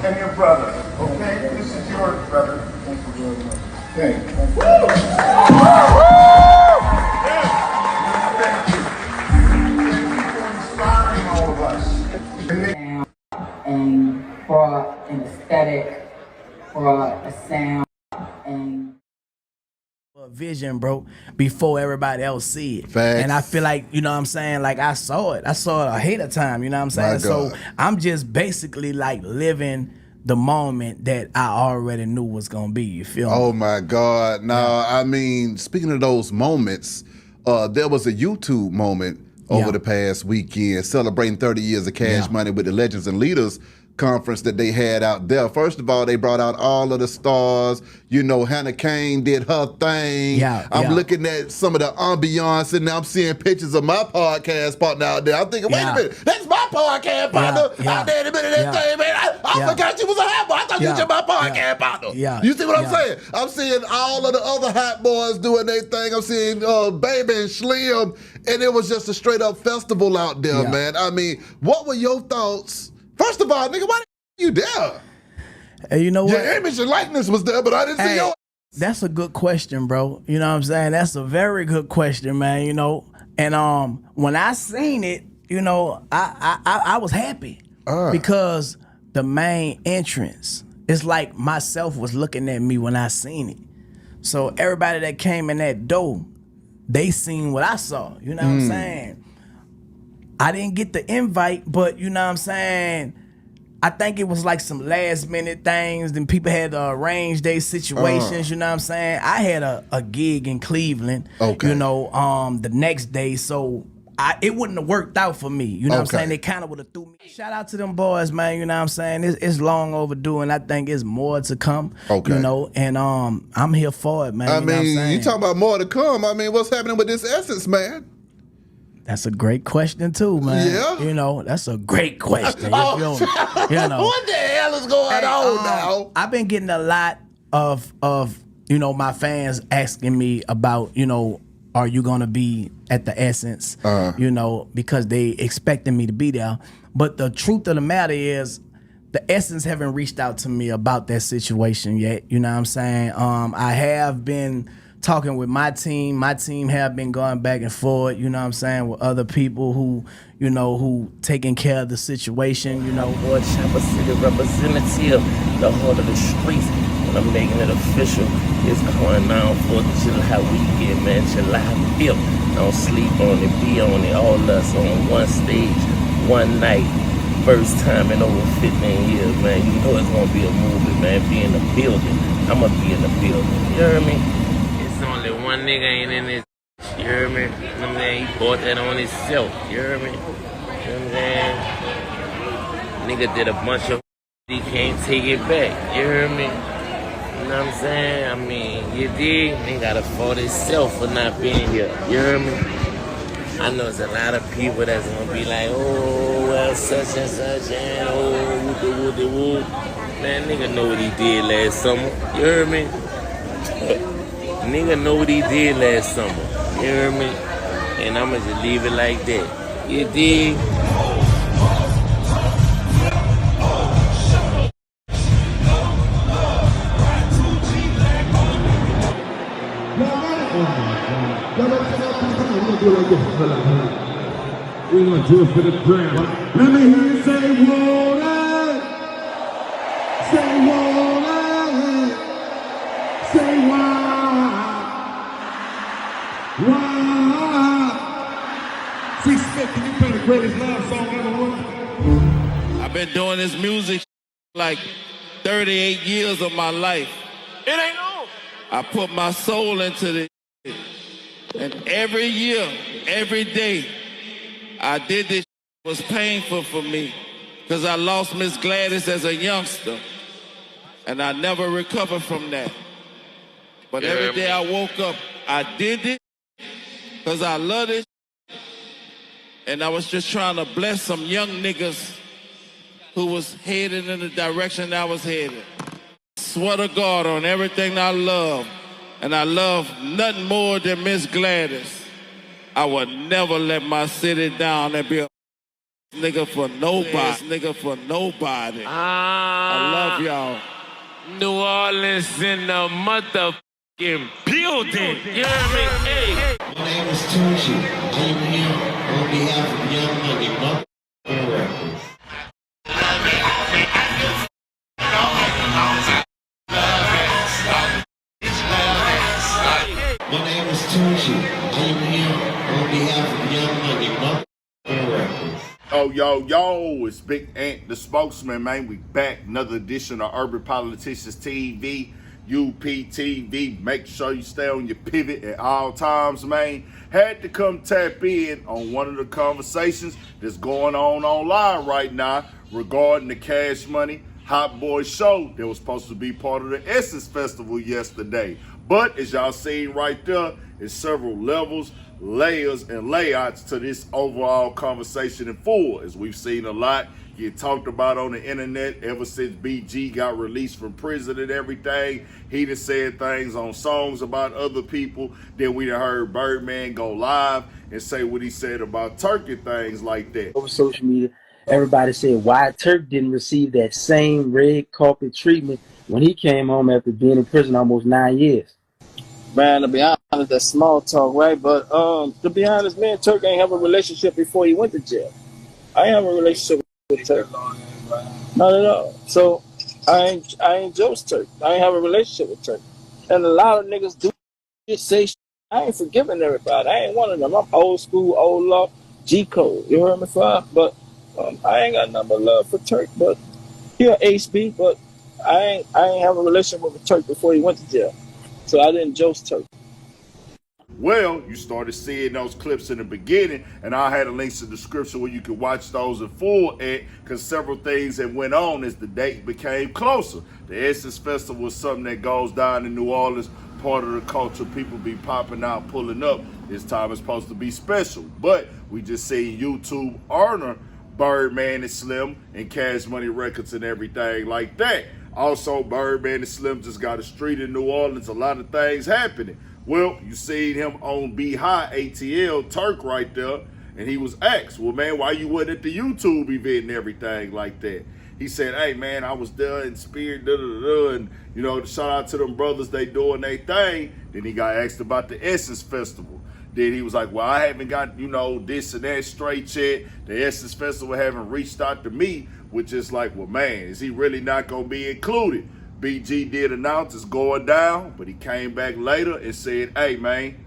and your brother. Okay? This is yours, brother. Thank you very much. Thank you. Thank you. Thank you for inspiring all of us. And brought an aesthetic, brought a sound, and vision, bro, before everybody else see it. Facts. And I feel like, you know what I'm saying, like I saw it ahead of time, you know what I'm saying? So I'm just basically like living the moment that I already knew was gonna be, you feel me? Oh my God. Now, I mean, speaking of those moments, there was a YouTube moment over the past weekend celebrating 30 years of Cash Money with the Legends and Leaders conference that they had out there. First of all, they brought out all of the stars. You know, Hannah Kane did her thing. I'm looking at some of the ambiance and I'm seeing pictures of my podcast partner out there. I'm thinking, wait a minute, that's my podcast partner out there in the middle of that thing, man. I forgot you was a hot boy. I thought you was my podcast partner. You see what I'm saying? I'm seeing all of the other hot boys doing their thing. I'm seeing Baby and Slim, and it was just a straight up festival out there, man. I mean, what were your thoughts? First of all, nigga, why you there? Hey, you know what? Your image and likeness was there, but I didn't see your. That's a good question, bro. You know what I'm saying? That's a very good question, man. You know, and when I seen it, you know, I was happy because the main entrance, it's like myself was looking at me when I seen it. So everybody that came in that door, they seen what I saw. You know what I'm saying? I didn't get the invite, but you know what I'm saying? I think it was like some last minute things, then people had to arrange their situations, you know what I'm saying? I had a gig in Cleveland, you know, the next day, so it wouldn't have worked out for me, you know what I'm saying? They kind of would have threw me. Shout out to them boys, man, you know what I'm saying? It's long overdue, and I think it's more to come, you know, and I'm here for it, man. I you know what I'm mean, saying? you talking about more to come. I mean, what's happening with this Essence, man? That's a great question too, man. Yeah. You know, that's a great question. You know, what the hell is going on now? I've been getting a lot of you know, my fans asking me about, you know, are you gonna be at the Essence? You know, because they expecting me to be there. But the truth of the matter is, the Essence haven't reached out to me about that situation yet. You know what I'm saying? I have been talking with my team. My team have been going back and forth, you know what I'm saying, with other people who, you know, who taking care of the situation, you know. Boy, Chopper City representative, the heart of the streets, and I'm making it official. It's going down for the July weekend, man, July 5th. Don't sleep on it, be on it, all us on one stage, one night. First time in over 15 years, man. You know it's gonna be a movie, man. Be in the building. I'ma be in the building. You hear me? Only one nigga ain't in this, you hear me? You know what I'm saying? He bought that on himself, you hear me? You know what I'm saying? Nigga did a bunch of he can't take it back, you hear me? You know what I'm saying? I mean, you dig? He gotta fault himself for not being here, you hear me? I know there's a lot of people that's gonna be like, oh, well, such and such, and oh, woo. Man, nigga know what he did last summer, you hear me? Nigga know what he did last summer. You hear me? And I'ma just leave it like that. You dig? We're gonna do it for the gram. Let me hear you say water. Say water. Say water. Wow. Can you play the greatest love song ever? I've been doing this music like 38 years of my life. It ain't on. I put my soul into this. And every year, every day, I did this. It was painful for me because I lost Miss Gladys as a youngster. And I never recovered from that. But every day I woke up, I did it. Because I love it. And I was just trying to bless some young niggas who was headed in the direction I was headed. Swear to God on everything I love. And I love nothing more than Miss Gladys. I would never let my city down and be a nigga for nobody. I Yo. New Orleans in the motherfucking building. You hear me? Hey. My name is Turk. I am here on behalf of Young Money, motherfucking records. My name is Turk. I am here on behalf of Young Money, motherfucking records. Oh, yo, it's Big Ant, the spokesman, man. We back. Another edition of Urban Politicians TV, UPTV. Make sure you stay on your pivot at all times, man. Had to come tap in on one of the conversations that's going on online right now regarding the Cash Money Hot Boy show that was supposed to be part of the Essence Festival yesterday. But as y'all seen right there, it's several levels, layers, and layouts to this overall conversation in full. As we've seen a lot get talked about on the internet ever since BG got released from prison and everything. He done said things on songs about other people. Then we done heard Birdman go live and say what he said about Turk and things like that. Over social media, everybody said why Turk didn't receive that same red carpet treatment when he came home after being in prison almost 9 years. Man, to be honest, that's small talk, right? But to be honest, me and Turk ain't have a relationship before he went to jail. I ain't have a relationship with Turk. Not at all. So I ain't Joe's Turk. I ain't have a relationship with Turk. And a lot of niggas do say shit. I ain't forgiving everybody. I ain't one of them. I'm old school, old law, G code. You heard me, fire? But I ain't got nothing but love for Turk. But he an HB, but I ain't have a relationship with Turk before he went to jail. So I didn't Joe's Turk. Well, you started seeing those clips in the beginning, and I had a link in the description where you can watch those in full at, because several things that went on as the date became closer. The Essence Festival is something that goes down in New Orleans, part of the culture. People be popping out, pulling up. This time it's supposed to be special. But we just seen YouTube honor Birdman and Slim and Cash Money Records and everything like that. Also, Birdman and Slim just got a street in New Orleans. A lot of things happening. Well, you seen him on Be High ATL, Turk right there, and he was asked, well, man, why you wasn't at the YouTube event and everything like that? He said, hey, man, I was there in spirit, and, you know, shout out to them brothers, they doing their thing. Then he got asked about the Essence Festival. Then he was like, well, I haven't got, you know, this and that straight yet. The Essence Festival haven't reached out to me, which is like, well, man, is he really not going to be included? BG did announce it's going down, but he came back later and said, hey, man,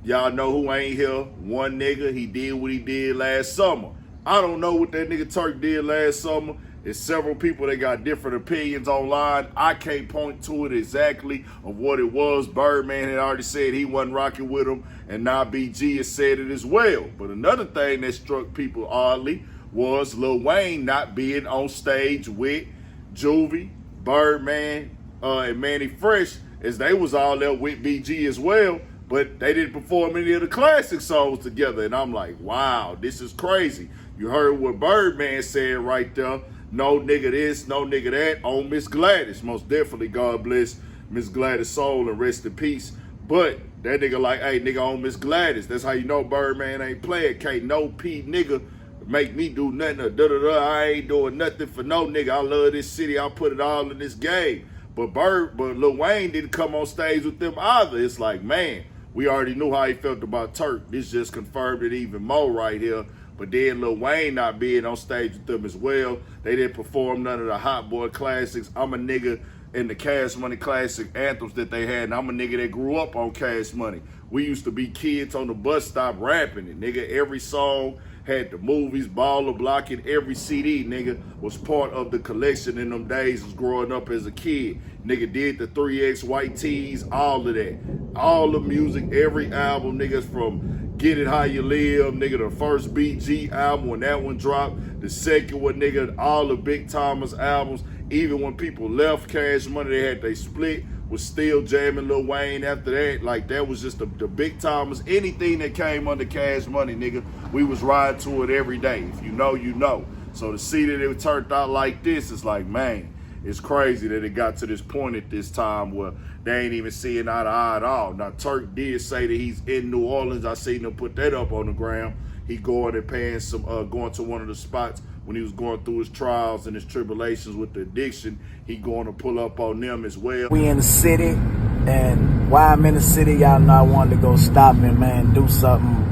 y'all know who ain't here? One nigga, he did what he did last summer. I don't know what that nigga Turk did last summer. There's several people that got different opinions online. I can't point to it exactly of what it was. Birdman had already said he wasn't rocking with him, and now BG has said it as well. But another thing that struck people oddly was Lil Wayne not being on stage with Juvie, Birdman, and Manny Fresh, as they was all there with BG as well, but they didn't perform any of the classic songs together. And I'm like, wow, this is crazy. You heard what Birdman said right there. No nigga this, no nigga that, on Miss Gladys. Most definitely, God bless Miss Gladys' soul and rest in peace. But that nigga like, hey, nigga on Miss Gladys. That's how you know Birdman ain't playing. Can't no P nigga make me do nothing or da-da-da. I ain't doing nothing for no nigga. I love this city. I put it all in this game. But Lil Wayne didn't come on stage with them either. It's like, man, we already knew how he felt about Turk. This just confirmed it even more right here. But then Lil Wayne not being on stage with them as well. They didn't perform none of the Hot Boy classics. I'm a nigga in the Cash Money classic anthems that they had. And I'm a nigga that grew up on Cash Money. We used to be kids on the bus stop rapping it. Nigga, every song had the movies, Baller Block, and every CD, nigga, was part of the collection in them days was growing up as a kid. Nigga did the 3X White Tees, all of that. All the music, every album, niggas from Get It How You Live, nigga, the first BG album when that one dropped, the second one, nigga, all the Big Timers albums. Even when people left Cash Money, they had they split, was still jamming Lil Wayne after that. Like, that was just the Big Timers. Anything that came under Cash Money, nigga, we was riding to it every day. If you know, you know. So to see that it turned out like this, it's like, man, it's crazy that it got to this point at this time where they ain't even seeing eye to eye at all. Now, Turk did say that he's in New Orleans. I seen him put that up on the ground. He going and paying some, going to one of the spots when he was going through his trials and his tribulations with the addiction, he going to pull up on them as well. We in the city, and while I'm in the city, y'all know I wanted to go stop and, man, do something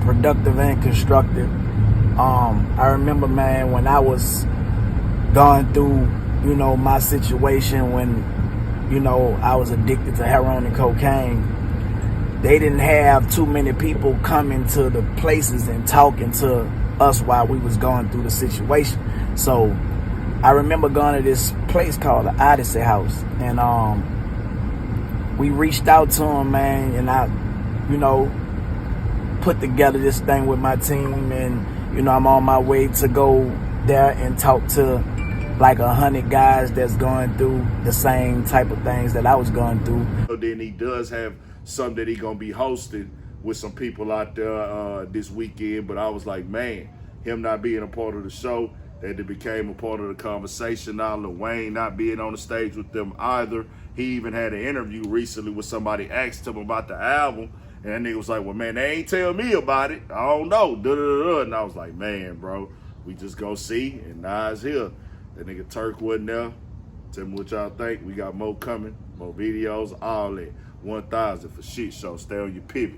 productive and constructive. I remember, man, when I was going through, you know, my situation when, you know, I was addicted to heroin and cocaine, they didn't have too many people coming to the places and talking to us while we was going through the situation. So I remember going to this place called the Odyssey House, and we reached out to him, man, and I, you know, put together this thing with my team, and, you know, I'm on my way to go there and talk to like 100 guys that's going through the same type of things that I was going through. So then he does have something that he gonna be hosting with some people out there this weekend, but I was like, man, him not being a part of the show, that it became a part of the conversation. Now Lil Wayne not being on the stage with them either. He even had an interview recently where somebody asked him about the album, and that nigga was like, well, man, they ain't tell me about it. I don't know. And I was like, man, bro, we just go see, and Nas here. That nigga Turk wasn't there. Tell me what y'all think. We got more coming, more videos, all that. 1,000 for shit show. Stay on your pivot.